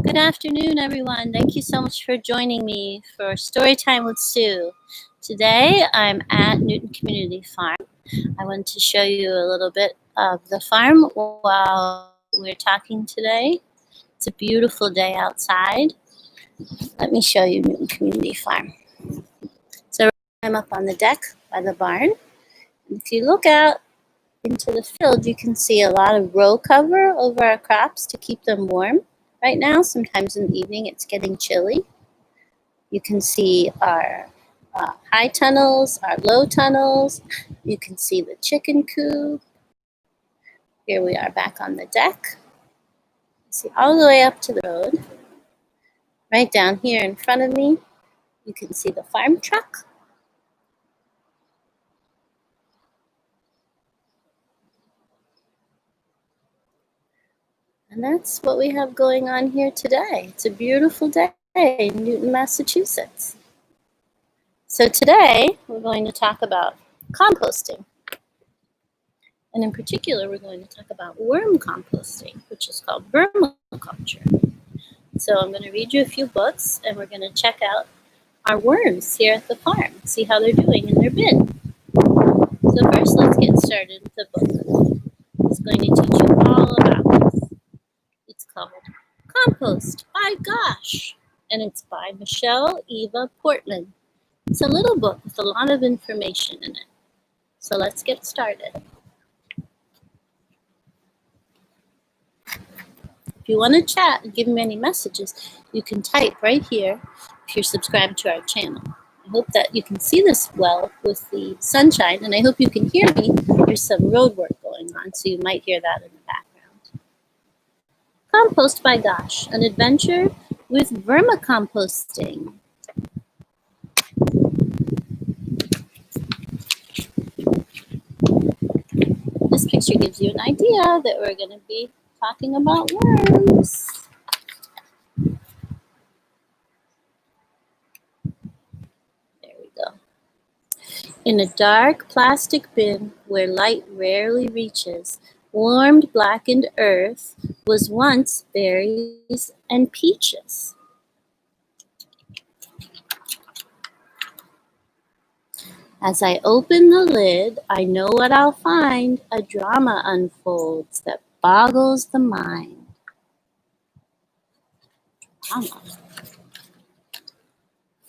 Good afternoon, everyone. Thank you so much for joining me for Storytime with Sue. Today, I'm at Newton Community Farm. I want to show you a little bit of the farm while we're talking today. It's a beautiful day outside. Let me show you Newton Community Farm. So I'm up on the deck by the barn. And if you look out into the field, you can see a lot of row cover over our crops to keep them warm. Right now, sometimes in the evening, it's getting chilly. You can see our high tunnels, our low tunnels. You can see the chicken coop. Here we are back on the deck. See all the way up to the road. Right down here in front of me, you can see the farm truck. And that's what we have going on here today. It's a beautiful day in Newton, Massachusetts. So today, we're going to talk about composting. And in particular, we're going to talk about worm composting, which is called vermiculture. So I'm going to read you a few books, and we're going to check out our worms here at the farm, see how they're doing in their bin. So first, let's get started with the book. It's going to teach you all about this. It's called Compost by Gosh, and it's by Michelle Eva Portman. It's a little book with a lot of information in it. So let's get started. If you want to chat and give me any messages, you can type right here if you're subscribed to our channel. I hope that you can see this well with the sunshine, and I hope you can hear me. There's some road work going on, so you might hear that in the background. Compost by Gosh, an adventure with vermicomposting. This picture gives you an idea that we're going to be talking about worms. There we go. In a dark plastic bin where light rarely reaches, warmed blackened earth was once berries and peaches. As I open the lid, I know what I'll find. A drama unfolds that boggles the mind. Drama.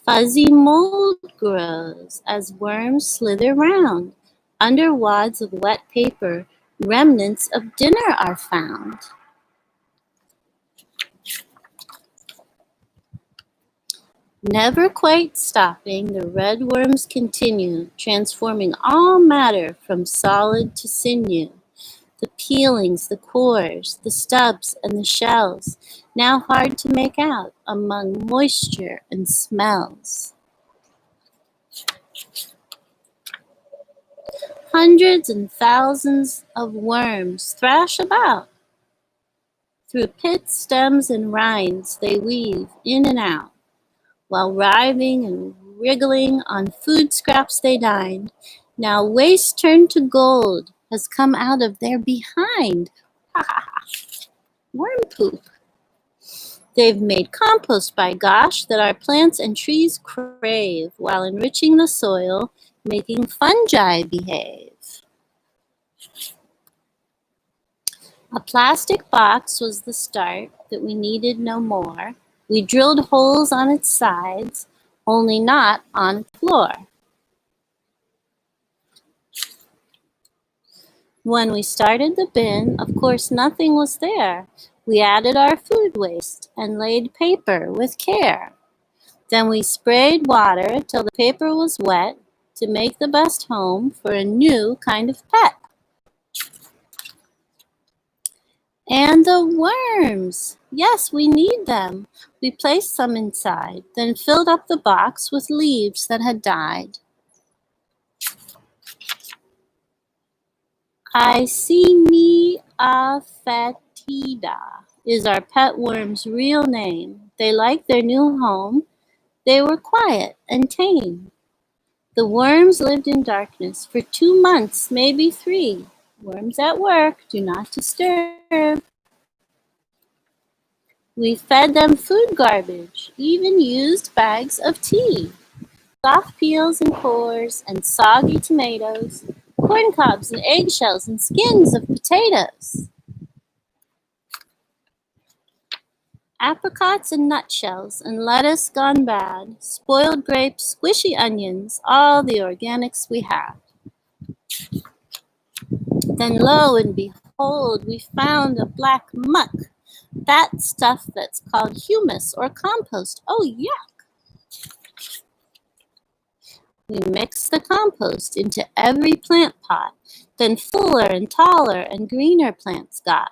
Fuzzy mold grows as worms slither round. Under wads of wet paper, remnants of dinner are found. Never quite stopping, the red worms continue, transforming all matter from solid to sinew. The peelings, the cores, the stubs, and the shells, now hard to make out among moisture and smells. Hundreds and thousands of worms thrash about. Through pits, stems, and rinds, they weave in and out. While writhing and wriggling on food scraps they dined, now waste turned to gold has come out of their behind. Worm poop. They've made compost by Gosh that our plants and trees crave, while enriching the soil, making fungi behave. A plastic box was the start that we needed no more. We drilled holes on its sides, only not on its floor. When we started the bin, of course nothing was there. We added our food waste and laid paper with care. Then we sprayed water till the paper was wet to make the best home for a new kind of pet. And the worms. Yes, we need them. We placed some inside, then filled up the box with leaves that had died. Iceni fetida is our pet worm's real name. They liked their new home. They were quiet and tame. The worms lived in darkness for 2 months, maybe 3. Worms at work, do not disturb. We fed them food garbage, even used bags of tea, soft peels and cores and soggy tomatoes, corn cobs and eggshells and skins of potatoes, apricots and nutshells and lettuce gone bad, spoiled grapes, squishy onions, all the organics we have. Then lo and behold, we found a black muck, that stuff that's called humus or compost. Oh, yeah. We mixed the compost into every plant pot, then fuller and taller and greener plants got.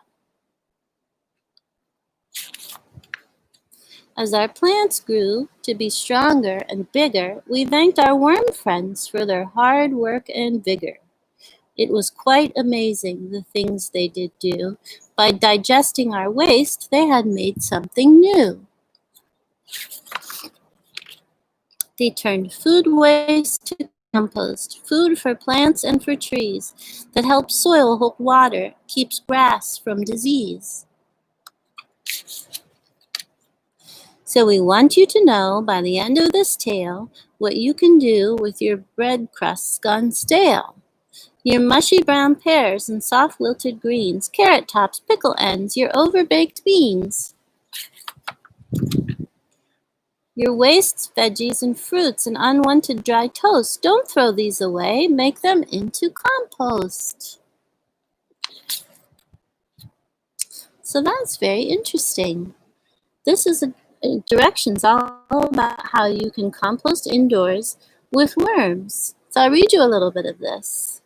As our plants grew to be stronger and bigger, we thanked our worm friends for their hard work and vigor. It was quite amazing the things they did do. By digesting our waste, they had made something new. They turned food waste to compost, food for plants and for trees that helps soil hold water, keeps grass from disease. So we want you to know by the end of this tale what you can do with your bread crusts gone stale. Your mushy brown pears and soft wilted greens, carrot tops, pickle ends, your overbaked beans. Your wastes, veggies, and fruits and unwanted dry toast. Don't throw these away. Make them into compost. So that's very interesting. This is directions all about how you can compost indoors with worms. So I'll read you a little bit of this.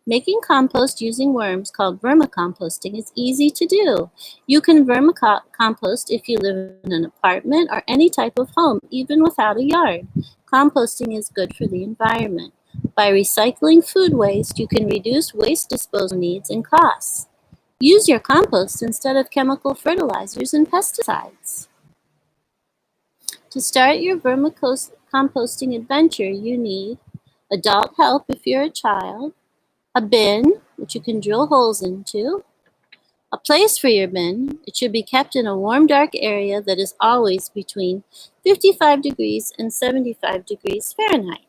Making compost using worms, called vermicomposting, is easy to do. You can vermicompost if you live in an apartment or any type of home, even without a yard. Composting is good for the environment. By recycling food waste, you can reduce waste disposal needs and costs. Use your compost instead of chemical fertilizers and pesticides. To start your vermicomposting adventure, you need adult help if you're a child, a bin, which you can drill holes into, a place for your bin. It should be kept in a warm, dark area that is always between 55 degrees and 75 degrees Fahrenheit.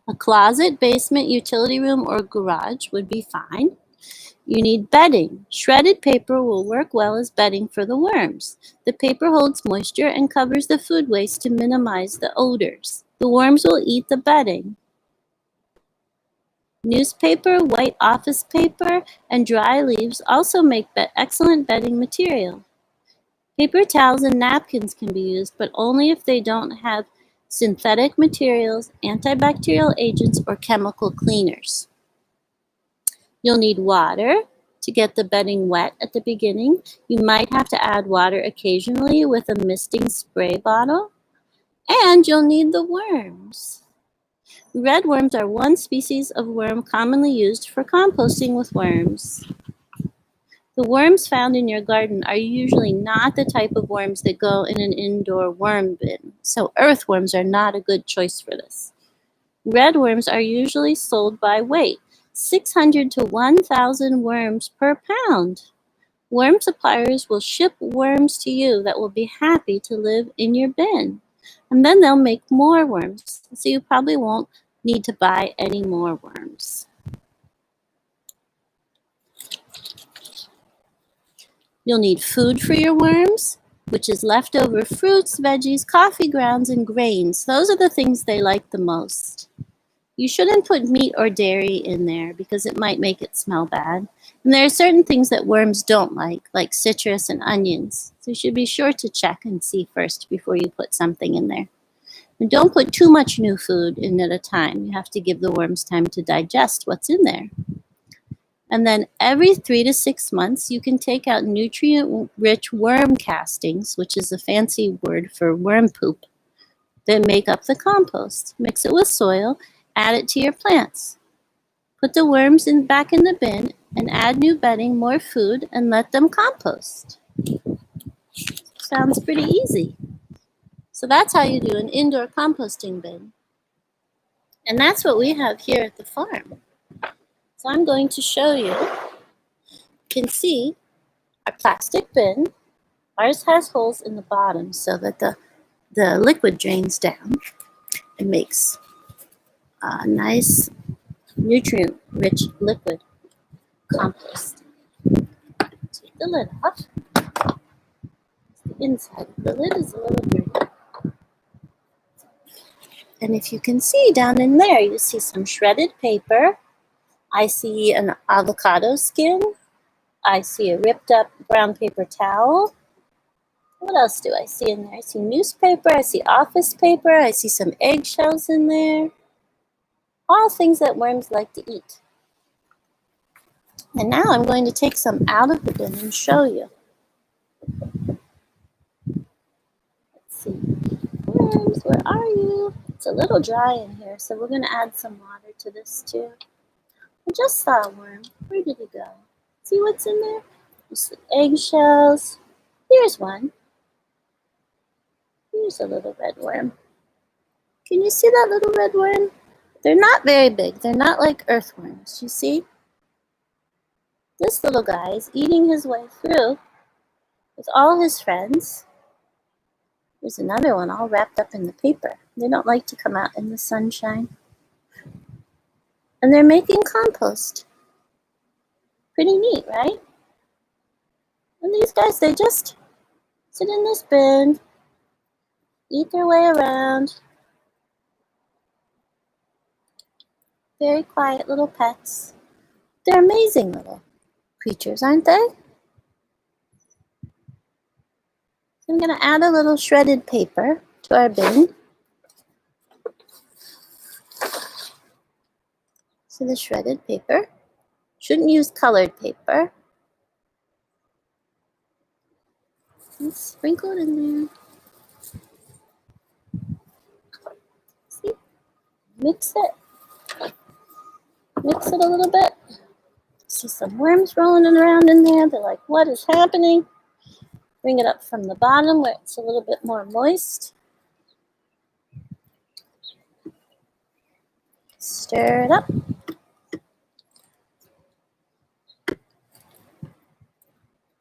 A closet, basement, utility room, or garage would be fine. You need bedding. Shredded paper will work well as bedding for the worms. The paper holds moisture and covers the food waste to minimize the odors. The worms will eat the bedding. Newspaper, white office paper, and dry leaves also make excellent bedding material. Paper towels and napkins can be used, but only if they don't have synthetic materials, antibacterial agents, or chemical cleaners. You'll need water to get the bedding wet at the beginning. You might have to add water occasionally with a misting spray bottle. And you'll need the worms. Red worms are one species of worm commonly used for composting with worms. The worms found in your garden are usually not the type of worms that go in an indoor worm bin, so earthworms are not a good choice for this. Red worms are usually sold by weight, 600 to 1,000 worms per pound. Worm suppliers will ship worms to you that will be happy to live in your bin. And then they'll make more worms, so you probably won't need to buy any more worms. You'll need food for your worms, which is leftover fruits, veggies, coffee grounds, and grains. Those are the things they like the most. You shouldn't put meat or dairy in there because it might make it smell bad. And there are certain things that worms don't like citrus and onions. So you should be sure to check and see first before you put something in there. And don't put too much new food in at a time. You have to give the worms time to digest what's in there. And then every 3 to 6 months, you can take out nutrient-rich worm castings, which is a fancy word for worm poop, that make up the compost. Mix it with soil, add it to your plants. Put the worms back in the bin and add new bedding, more food, and let them compost. Sounds pretty easy. So that's how you do an indoor composting bin. And that's what we have here at the farm. So I'm going to show you. You can see our plastic bin. Ours has holes in the bottom so that the liquid drains down and makes a nice nutrient-rich liquid compost. Take the lid off. The inside of the lid is a little dirty. And if you can see down in there, you see some shredded paper. I see an avocado skin. I see a ripped up brown paper towel. What else do I see in there? I see newspaper, I see office paper, I see some eggshells in there. All things that worms like to eat. And now I'm going to take some out of the bin and show you. Let's see. Worms, where are you? It's a little dry in here, so we're going to add some water to this too. I just saw a worm. Where did he go? See what's in there? Just the eggshells. Here's one. Here's a little red worm. Can you see that little red worm? They're not very big. They're not like earthworms. You see? This little guy is eating his way through with all his friends. There's another one all wrapped up in the paper. They don't like to come out in the sunshine. And they're making compost. Pretty neat, right? And these guys, they just sit in this bin, eat their way around. Very quiet little pets. They're amazing little creatures, aren't they? So I'm going to add a little shredded paper to our bin. So the shredded paper, shouldn't use colored paper. Let's sprinkle it in there. See? Mix it. Mix it a little bit. See some worms rolling around in there. They're like, what is happening? Bring it up from the bottom where it's a little bit more moist. Stir it up.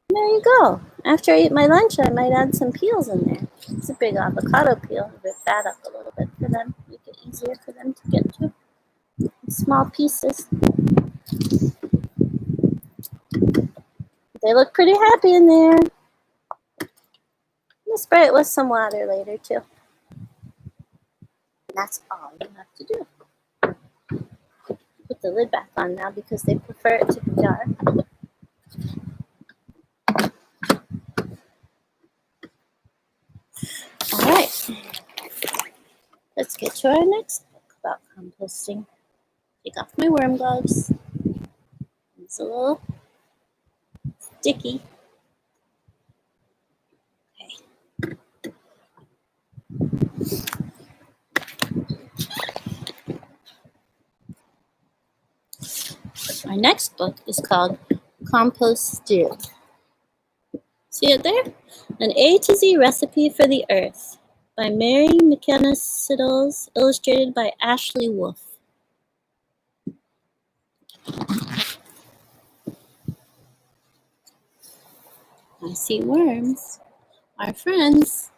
There you go. After I eat my lunch, I might add some peels in there. It's a big avocado peel. Rip that up a little bit for them. Make it easier for them to get to. Small pieces. They look pretty happy in there. I'm gonna spray it with some water later too. And that's all you have to do. Put the lid back on now because they prefer it to be dark. All right, let's get to our next book about composting. Take off my worm gloves. It's a little sticky. Okay. Our next book is called Composting. See it there? An A to Z recipe for the earth by Mary McKenna Siddles, illustrated by Ashley Wolf. I see worms, our friends.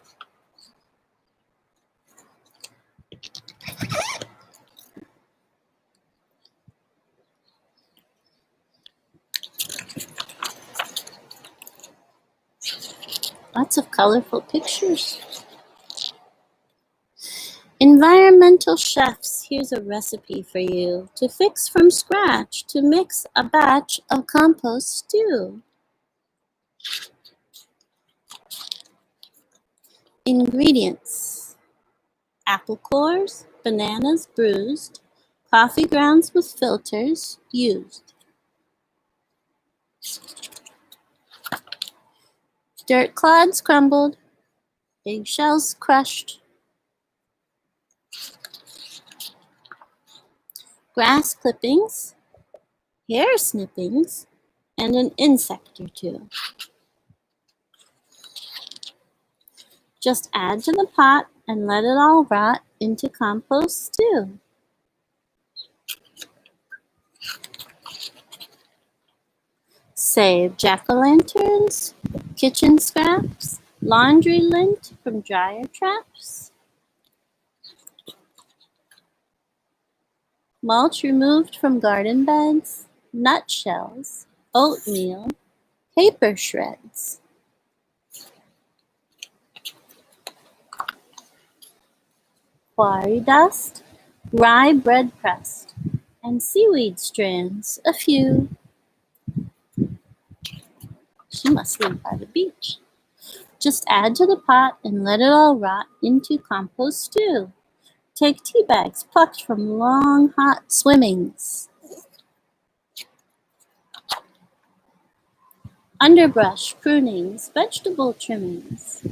Lots of colorful pictures. Environmental chefs, here's a recipe for you to fix from scratch to mix a batch of compost stew. Ingredients: apple cores, bananas bruised, coffee grounds with filters used, dirt clods crumbled, eggshells crushed, grass clippings, hair snippings, and an insect or two. Just add to the pot and let it all rot into compost stew. Save jack-o'-lanterns, kitchen scraps, laundry lint from dryer traps, mulch removed from garden beds, nutshells, oatmeal, paper shreds. Quarry dust, rye bread crust, and seaweed strands, a few. She must live by the beach. Just add to the pot and let it all rot into compost stew. Take tea bags plucked from long, hot swimmings. Underbrush, prunings, vegetable trimmings.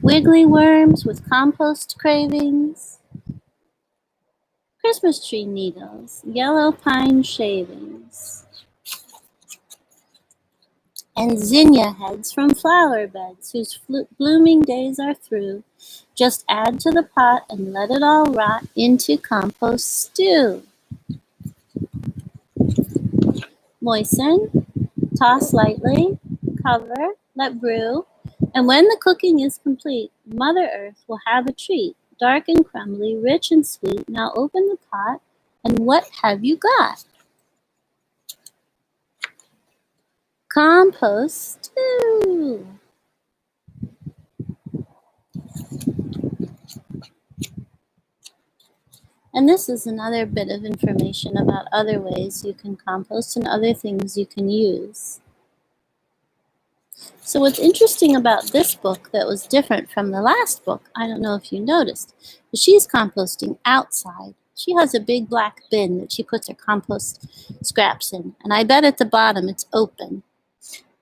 Wiggly worms with compost cravings. Christmas tree needles, yellow pine shavings. And zinnia heads from flower beds whose blooming days are through. Just add to the pot and let it all rot into compost stew. Moisten, toss lightly, cover, let brew, and when the cooking is complete, Mother Earth will have a treat, dark and crumbly, rich and sweet. Now open the pot, and what have you got? Compost stew. And this is another bit of information about other ways you can compost and other things you can use. So what's interesting about this book that was different from the last book, I don't know if you noticed, but she's composting outside. She has a big black bin that she puts her compost scraps in, and I bet at the bottom it's open.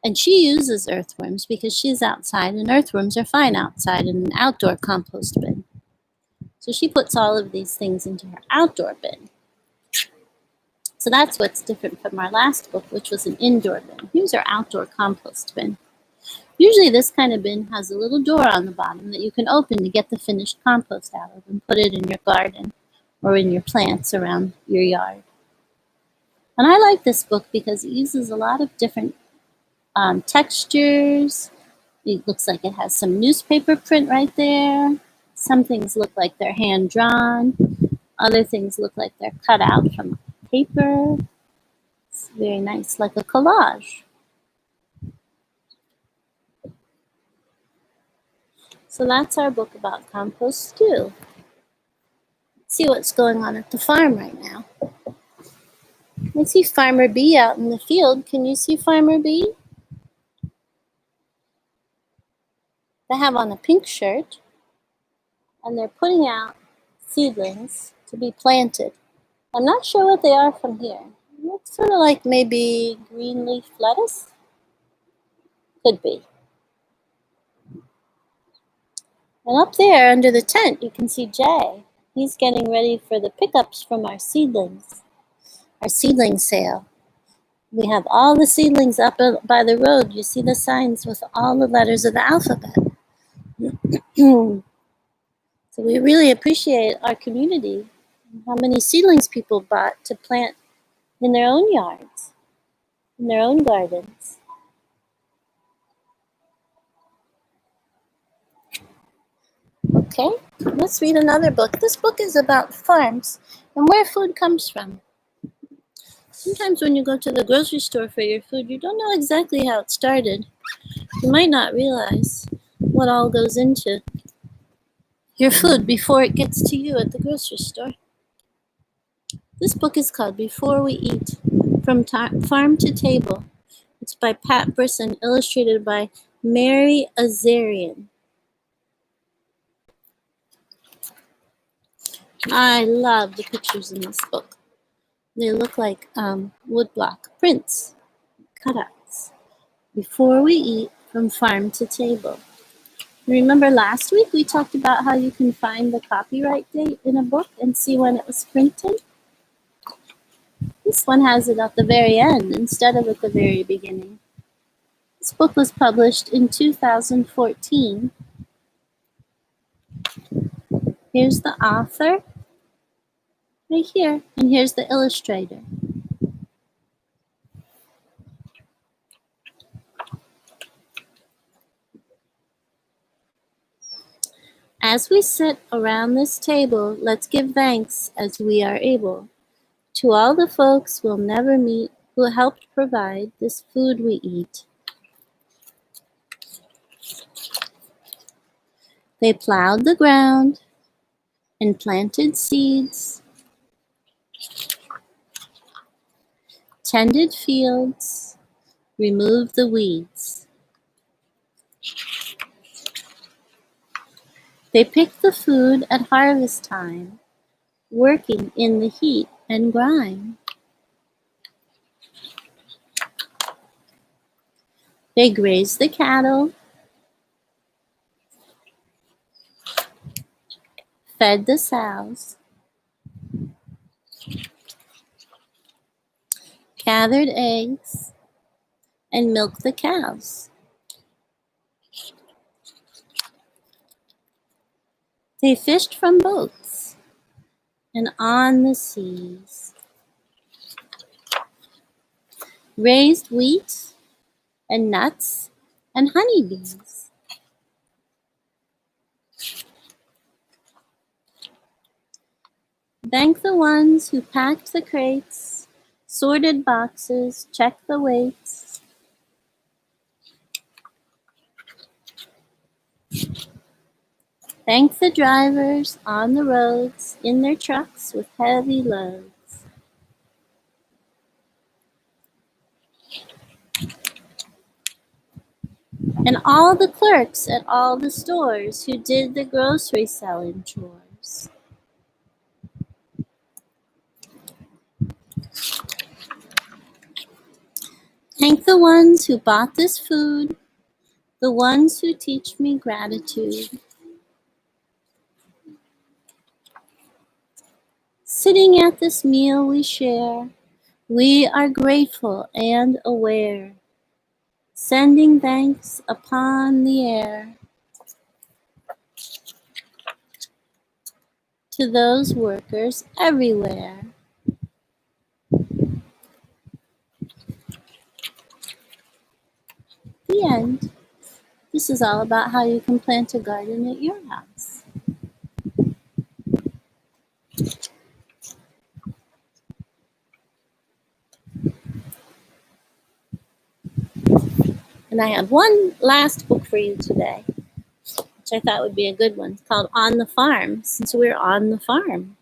And she uses earthworms because she's outside, and earthworms are fine outside in an outdoor compost bin. So she puts all of these things into her outdoor bin. So that's what's different from our last book, which was an indoor bin. Here's our outdoor compost bin. Usually this kind of bin has a little door on the bottom that you can open to get the finished compost out of and put it in your garden or in your plants around your yard. And I like this book because it uses a lot of different textures. It looks like it has some newspaper print right there. Some things look like they're hand-drawn. Other things look like they're cut out from paper. It's very nice, like a collage. So that's our book about compost stew. Let's see what's going on at the farm right now. I see Farmer Bee out in the field. Can you see Farmer Bee? They have on a pink shirt, and they're putting out seedlings to be planted. I'm not sure what they are from here. It looks sort of like maybe green leaf lettuce. Could be. And up there under the tent, you can see Jay. He's getting ready for the pickups from our seedlings, our seedling sale. We have all the seedlings up by the road. You see the signs with all the letters of the alphabet. So we really appreciate our community, how many seedlings people bought to plant in their own yards, in their own gardens. Okay, let's read another book. This book is about farms and where food comes from. Sometimes when you go to the grocery store for your food, you don't know exactly how it started. You might not realize what all goes into your food before it gets to you at the grocery store. This book is called Before We Eat, From Farm to Table. It's by Pat Brisson, illustrated by Mary Azarian. I love the pictures in this book. They look like woodblock prints, cutouts. Before we eat, from farm to table. Remember last week we talked about how you can find the copyright date in a book and see when it was printed? This one has it at the very end instead of at the very beginning. This book was published in 2014. Here's the author. right here. And here's the illustrator. As we sit around this table, let's give thanks as we are able to all the folks we'll never meet who helped provide this food we eat. They plowed the ground and planted seeds, tended fields, removed the weeds. They picked the food at harvest time, working in the heat and grime. They grazed the cattle, fed the sows, gathered eggs, and milked the cows. They fished from boats and on the seas, raised wheat and nuts and honeybees. Thank the ones who packed the crates, sorted boxes, checked the weights. Thank the drivers on the roads in their trucks with heavy loads. And all the clerks at all the stores who did the grocery selling chores. Thank the ones who bought this food, the ones who teach me gratitude. Sitting at this meal we share, we are grateful and aware, sending thanks upon the air to those workers everywhere. The end. This is all about how you can plant a garden at your house. And I have one last book for you today, which I thought would be a good one. It's called On the Farm, since we're on the farm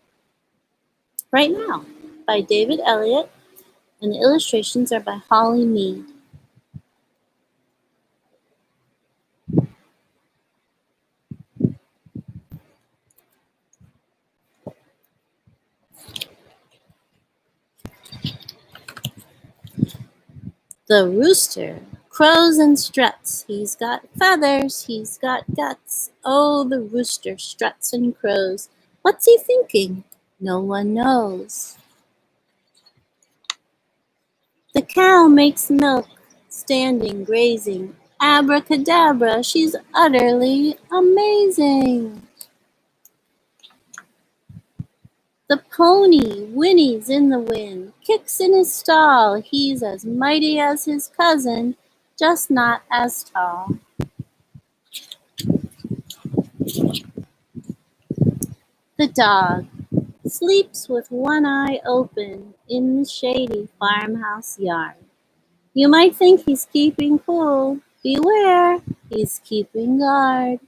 right now, by David Elliott, and the illustrations are by Holly Mead. The rooster crows and struts. He's got feathers, he's got guts. Oh, the rooster struts and crows. What's he thinking? No one knows. The cow makes milk, standing, grazing. Abracadabra, she's utterly amazing. The pony whinnies in the wind, kicks in his stall. He's as mighty as his cousin, just not as tall. The dog sleeps with one eye open in the shady farmhouse yard. You might think he's keeping cool. Beware, he's keeping guard.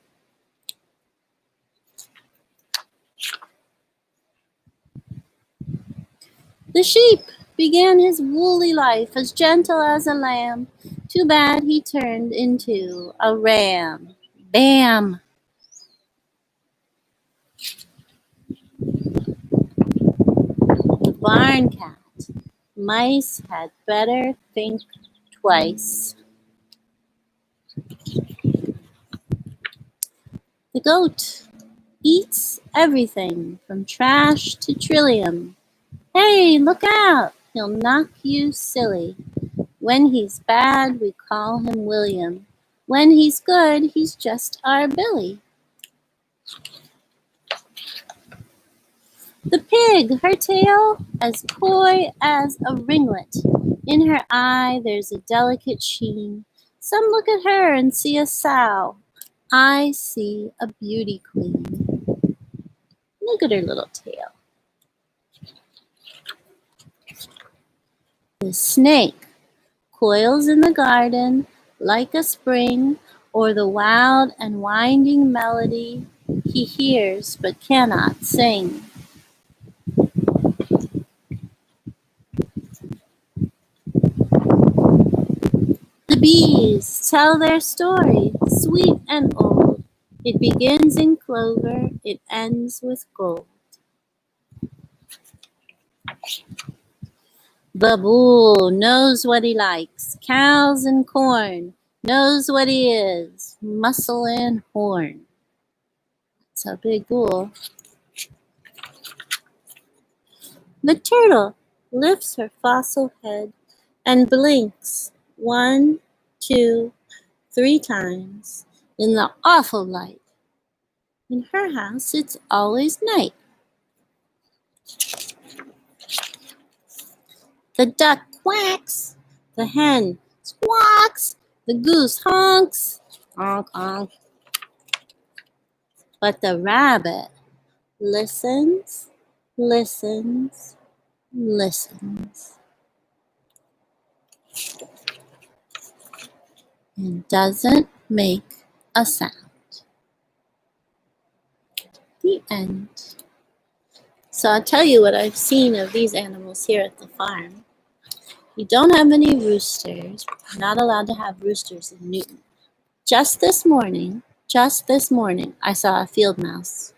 The sheep began his woolly life as gentle as a lamb. Too bad he turned into a ram. Bam! The barn cat. Mice had better think twice. The goat eats everything from trash to trillium. Hey, look out! He'll knock you silly. When he's bad, we call him William. When he's good, he's just our Billy. The pig, her tail as coy as a ringlet. In her eye there's a delicate sheen. Some look at her and see a sow. I see a beauty queen. Look at her little tail. The snake coils in the garden like a spring, or the wild and winding melody he hears but cannot sing. The bees tell their story, sweet and old. It begins in clover, it ends with gold. The bull knows what he likes, cows and corn, knows what he is, muscle and horn. It's a big bull. The turtle lifts her fossil head and blinks 1, 2, 3 times in the awful light. In her house, it's always night. The duck quacks, the hen squawks, the goose honks, honk honk. But the rabbit listens, listens, listens, and doesn't make a sound. The end. So I'll tell you what I've seen of these animals here at the farm. We don't have any roosters. We're not allowed to have roosters in Newton. Just this morning, I saw a field mouse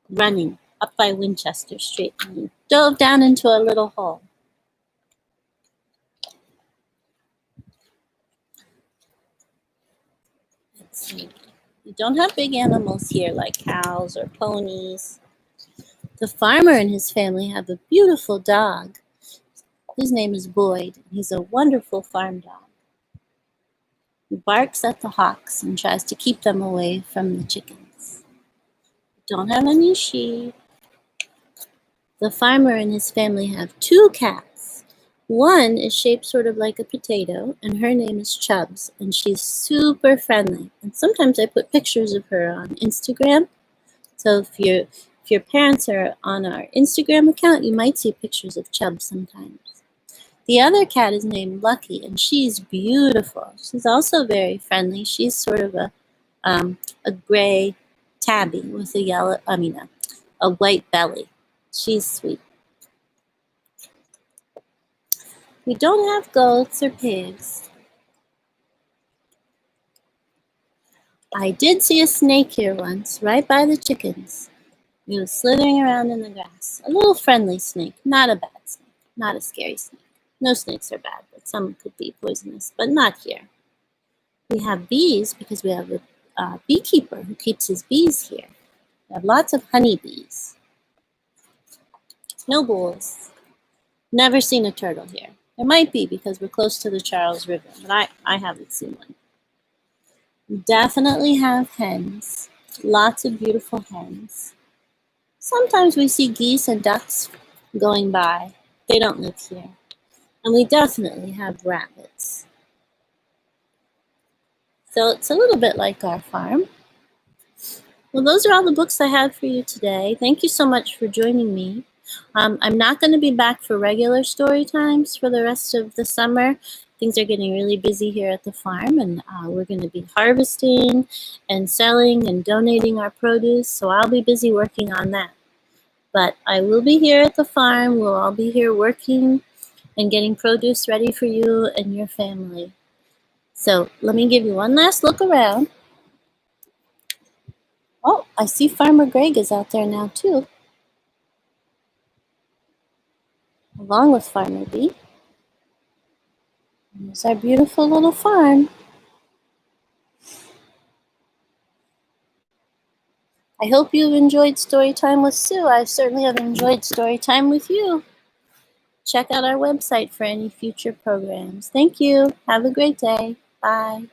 running up by Winchester Street and he dove down into a little hole. Let's see. We don't have big animals here like cows or ponies. The farmer and his family have a beautiful dog. His name is Boyd. He's a wonderful farm dog. He barks at the hawks and tries to keep them away from the chickens. Don't have any sheep. The farmer and his family have 2 cats. One is shaped sort of like a potato, and her name is Chubbs, and she's super friendly. And sometimes I put pictures of her on Instagram. So if your parents are on our Instagram account, you might see pictures of Chubbs sometimes. The other cat is named Lucky, and she's beautiful. She's also very friendly. She's sort of a gray tabby with a white belly. She's sweet. We don't have goats or pigs. I did see a snake here once, right by the chickens. He was slithering around in the grass. A little friendly snake, not a bad snake, not a scary snake. No snakes are bad, but some could be poisonous, but not here. We have bees because we have a beekeeper who keeps his bees here. We have lots of honeybees. No bulls. Never seen a turtle here. There might be because we're close to the Charles River, but I haven't seen one. We definitely have hens. Lots of beautiful hens. Sometimes we see geese and ducks going by. They don't live here. And we definitely have rabbits. So it's a little bit like our farm. Well, those are all the books I have for you today. Thank you so much for joining me. I'm not going to be back for regular story times for the rest of the summer. Things are getting really busy here at the farm, and we're going to be harvesting and selling and donating our produce, so I'll be busy working on that. But I will be here at the farm. We'll all be here working and getting produce ready for you and your family. So let me give you one last look around. Oh, I see Farmer Greg is out there now too, along with Farmer Bee. And there's our beautiful little farm. I hope you've enjoyed Storytime with Sue. I certainly have enjoyed Storytime with you. Check out our website for any future programs. Thank you. Have a great day. Bye.